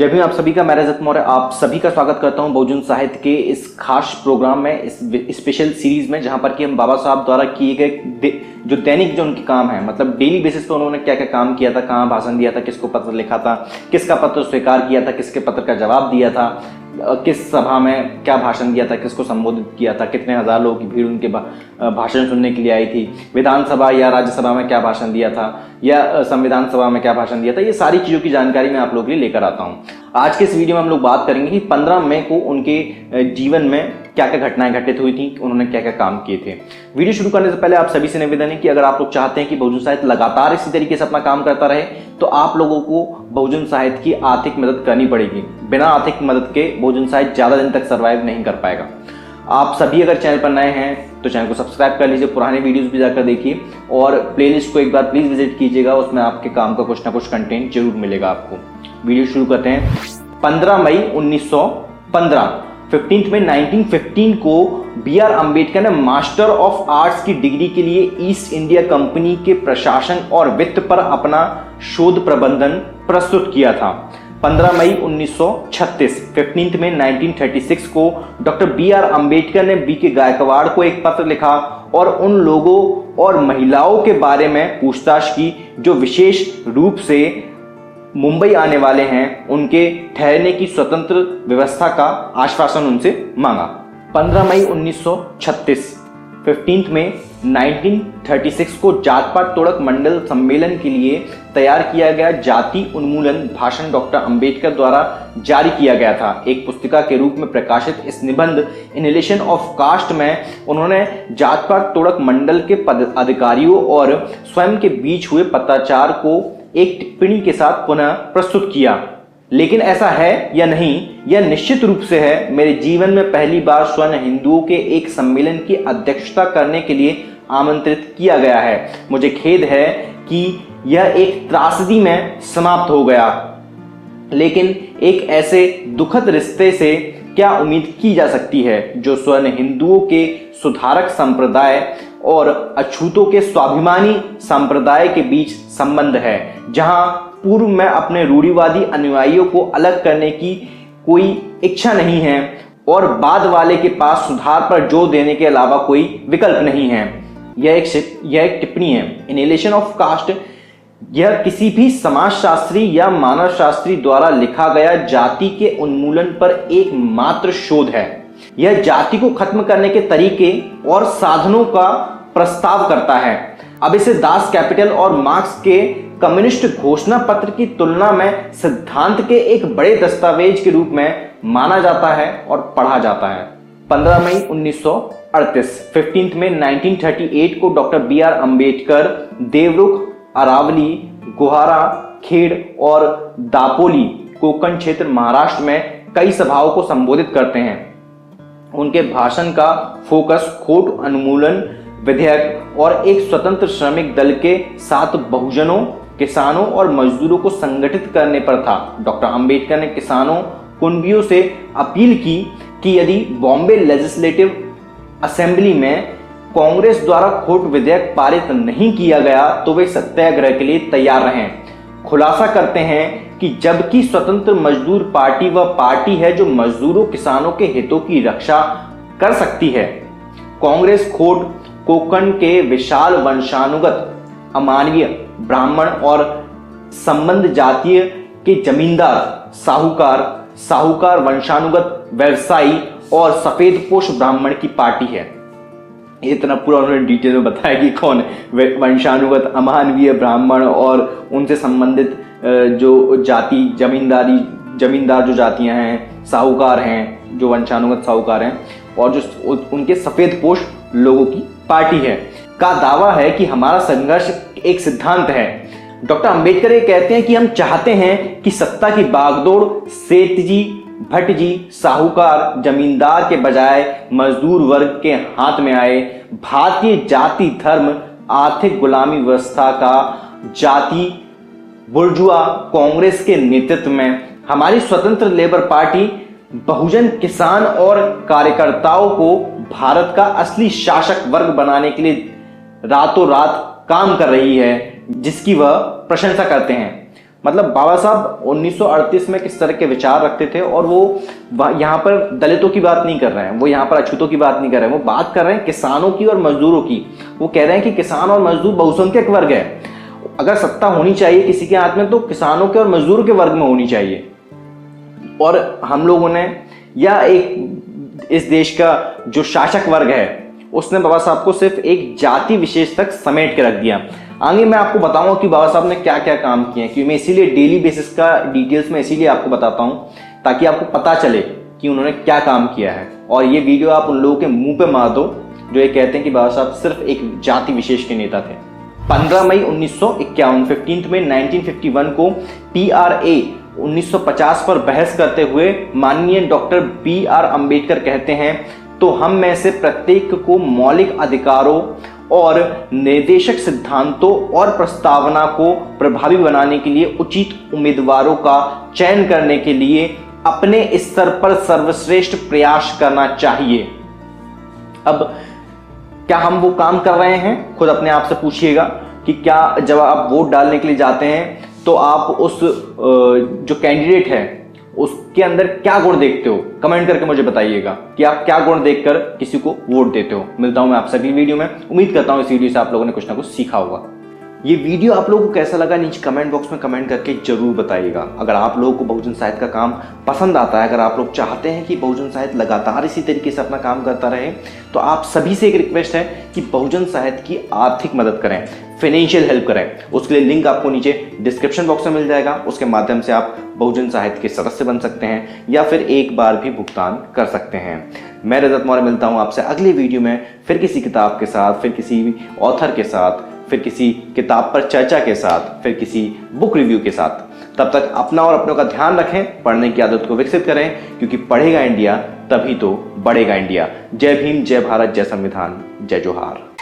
जय भीम। आप सभी का मैं रजत मौर्य आप सभी का स्वागत करता हूं बहुजन साहित्य के इस खास प्रोग्राम में, इस स्पेशल सीरीज में, जहां पर कि हम बाबा साहब द्वारा किए गए जो दैनिक जो उनके काम है, मतलब डेली बेसिस पे उन्होंने क्या क्या काम किया था, कहाँ भाषण दिया था, किसको पत्र लिखा था, किसका पत्र स्वीकार किया था, किसके पत्र का जवाब दिया था, किस सभा में क्या भाषण दिया था, किसको संबोधित किया था, कितने हजार लोगों की भीड़ उनके भाषण सुनने के लिए आई थी, विधानसभा या राज्यसभा में क्या भाषण दिया था, या संविधान सभा में क्या भाषण दिया था। ये सारी चीज़ों की जानकारी मैं आप लोगों के लिए लेकर आता हूँ। आज के इस वीडियो में हम लोग बात करेंगे कि 15 मई को उनके जीवन में क्या क्या घटनाएं घटित हुई थी, उन्होंने क्या क्या काम किए थे। वीडियो शुरू करने से पहले आप सभी से निवेदन है कि अगर आप लोग चाहते हैं कि बहुजन साहित्य लगातार इसी तरीके से अपना काम करता रहे, तो आप लोगों को बहुजन साहित्य की आर्थिक मदद करनी पड़ेगी। बिना आर्थिक मदद के बहुजन साहित्य ज़्यादा दिन तक सर्वाइव नहीं कर पाएगा। आप सभी अगर चैनल पर नए हैं तो चैनल को सब्सक्राइब कर लीजिए, पुराने वीडियोस भी जाकर देखिए और प्लेलिस्ट को एक बार प्लीज विजिट कीजिएगा, उसमें आपके काम का कुछ ना कुछ कंटेंट जरूर मिलेगा आपको। वीडियो शुरू करते हैं। 15 मई 1915, 15 मई 1915 को B.R. अम्बेडकर ने मास्टर ऑफ आर्ट्स की डिग्री के लिए ईस्ट इंडिया कंपनी के प्रशासन और वित्त पर अपना शोध प्रबंधन प्रस्तुत किया था। 15 मई 1936, 15 मई 1936 को डॉक्टर B.R. अम्बेडकर ने B.K. गायकवाड़ को एक पत्र लिखा और उन लोगों और महिलाओं के बारे में पूछताछ की जो विशेष रूप से मुंबई आने वाले हैं, उनके ठहरने की स्वतंत्र व्यवस्था का आश्वासन उनसे मांगा। 15 मई 1936, 15 मई 1936 को जात पात तोड़क मंडल सम्मेलन के लिए तैयार किया गया जाति उन्मूलन भाषण डॉक्टर अंबेडकर द्वारा जारी किया गया था। एक पुस्तिका के रूप में प्रकाशित इस निबंध इनहेलेशन ऑफ कास्ट में उन्होंने जात पात तोड़क मंडल के पदाधिकारियों और स्वयं के बीच हुए पत्राचार को एक टिप्पणी के साथ पुनः प्रस्तुत किया। लेकिन ऐसा है या नहीं, यह निश्चित रूप से है। मेरे जीवन में पहली बार स्वर्ण हिंदुओं के एक सम्मेलन की अध्यक्षता करने के लिए आमंत्रित किया गया है। मुझे खेद है कि यह एक त्रासदी में समाप्त हो गया, लेकिन एक ऐसे दुखद रिश्ते से क्या उम्मीद की जा सकती है जो स्वर्ण हिंदुओं के सुधारक संप्रदाय और अछूतों के स्वाभिमानी संप्रदाय के बीच संबंध है, जहां पूर्व में अपने रूढ़िवादी अनुयायियों को अलग करने की कोई इच्छा नहीं है और बाद वाले के पास सुधार पर जोर देने के अलावा कोई विकल्प नहीं है। यह एक टिप्पणी है। इनहेलेशन ऑफ कास्ट यह किसी भी समाजशास्त्री या मानव शास्त्री द्वारा लिखा गया जाति के उन्मूलन पर एक मात्र शोध है। यह जाति को खत्म करने के तरीके और साधनों का प्रस्ताव करता है। अब इसे दास कैपिटल और मार्क्स के कम्युनिस्ट घोषणा पत्र की तुलना में सिद्धांत के एक बड़े दस्तावेज के रूप में माना जाता है और पढ़ा जाता है। 15 मई 1938, 15 मई 1938 को डॉक्टर B.R. अम्बेडकर देवरुख, अरावली, गोहारा, खेड़ और दापोली कोंकण क्षेत्र महाराष्ट्र में कई सभाओं को संबोधित करते हैं। उनके भाषण का फोकस खोट उन्मूलन विधेयक और एक स्वतंत्र श्रमिक दल के साथ बहुजनों, किसानों और मजदूरों को संगठित करने पर था। डॉक्टर अंबेडकर ने किसानों कुनबियों से अपील की कि यदि बॉम्बे लेजिस्लेटिव असेंबली में कांग्रेस द्वारा खोट विधेयक पारित नहीं किया गया तो वे सत्याग्रह के लिए तैयार रहें। खुलासा करते हैं कि जबकि स्वतंत्र मजदूर पार्टी वह पार्टी है जो मजदूरों किसानों के हितों की रक्षा कर सकती है, कांग्रेस खोट कोंकण के विशाल वंशानुगत अमानवीय ब्राह्मण और संबंध जातीय के जमींदार, साहूकार वंशानुगत व्यवसायी और सफेदपोश ब्राह्मण की पार्टी है। इतना पूरा उन्होंने डिटेल में बताया कि कौन वंशानुगत अमानवीय ब्राह्मण और उनसे संबंधित जो जाति जमींदार जो जातियां हैं, साहूकार हैं, जो वंशानुगत साहूकार हैं और जो उनके सफेदपोश लोगों की पार्टी है, का दावा है कि हमारा संघर्ष एक सिद्धांत है। डॉक्टर अंबेडकर ये कहते हैं कि हम चाहते हैं कि सत्ता की बागडोर सेठ जी, भट्ट जी, साहूकार, जमींदार के बजाय मजदूर वर्ग के हाथ में आए। भारतीय जाति धर्म आर्थिक गुलामी व्यवस्था का जाति बुर्जुआ कांग्रेस के नेतृत्व में हमारी स्वतंत्र लेबर पार्टी बहुजन किसान और कार्यकर्ताओं को भारत का असली शासक वर्ग बनाने के लिए रातों रात काम कर रही है, जिसकी वह प्रशंसा करते हैं। मतलब बाबा साहब 1938 में किस तरह के विचार रखते थे, और वो यहाँ पर दलितों की बात नहीं कर रहे हैं, वो यहाँ पर अछूतों की बात नहीं कर रहे हैं, वो बात कर रहे हैं किसानों की और मजदूरों की। वो कह रहे हैं कि किसान और मजदूर बहुसंख्यक वर्ग है, अगर सत्ता होनी चाहिए किसी के हाथ में तो किसानों के और मजदूरों के वर्ग में होनी चाहिए। और हम लोगों ने, या एक इस देश का जो शासक वर्ग है उसने बाबा साहब को सिर्फ एक जाति विशेष तक समेट के रख दिया। आगे मैं आपको बताऊंगा कि बाबा साहब ने क्या क्या काम किए हैं, क्योंकि मैं इसीलिए डेली बेसिस का डिटेल्स में इसीलिए आपको बताता हूं ताकि आपको पता चले कि उन्होंने क्या काम किया है। और ये वीडियो आप उन लोगों के मुंह पे मार दो जो ये कहते हैं कि बाबा साहब सिर्फ एक जाति विशेष के नेता थे। 15 मई 1951, 15 मई 1951 को PRA 1950 पर बहस करते हुए माननीय डॉक्टर BR अम्बेडकर कहते हैं, तो हम में से प्रत्येक को मौलिक अधिकारों और निर्देशक सिद्धांतों और प्रस्तावना को प्रभावी बनाने के लिए उचित उम्मीदवारों का चयन करने के लिए अपने स्तर पर सर्वश्रेष्ठ प्रयास करना चाहिए। अब क्या हम वो काम कर रहे हैं? खुद अपने आप से पूछिएगा कि क्या जब आप वोट डालने के लिए जाते हैं तो आप उस जो कैंडिडेट है उसके अंदर क्या गुण देखते हो? कमेंट करके मुझे बताइएगा कि आप क्या गुण देखकर किसी को वोट देते हो। मिलता हूं मैं आपसे अगली वीडियो में। उम्मीद करता हूं इस वीडियो से आप लोगों ने कुछ ना कुछ सीखा होगा। ये वीडियो आप लोगों को कैसा लगा नीचे कमेंट बॉक्स में कमेंट करके जरूर बताइएगा। अगर आप लोगों को बहुजन साहित्य का काम पसंद आता है, अगर आप लोग चाहते हैं कि बहुजन साहित्य लगातार इसी तरीके से अपना काम करता रहे, तो आप सभी से एक रिक्वेस्ट है कि बहुजन साहित्य की आर्थिक मदद करें, फाइनेंशियल हेल्प करें। उसके लिए लिंक आपको नीचे डिस्क्रिप्शन बॉक्स में मिल जाएगा। उसके माध्यम से आप बहुजन साहित्य के सदस्य बन सकते हैं या फिर एक बार भी भुगतान कर सकते हैं। मैं रजत मौर्य मिलता हूं आपसे अगली वीडियो में, फिर किसी किताब के साथ, फिर किसी ऑथर के साथ, फिर किसी किताब पर चर्चा के साथ, फिर किसी बुक रिव्यू के साथ। तब तक अपना और अपनों का ध्यान रखें, पढ़ने की आदत को विकसित करें, क्योंकि पढ़ेगा इंडिया तभी तो बढ़ेगा इंडिया। जय भीम, जय भारत, जय संविधान, जय जोहार।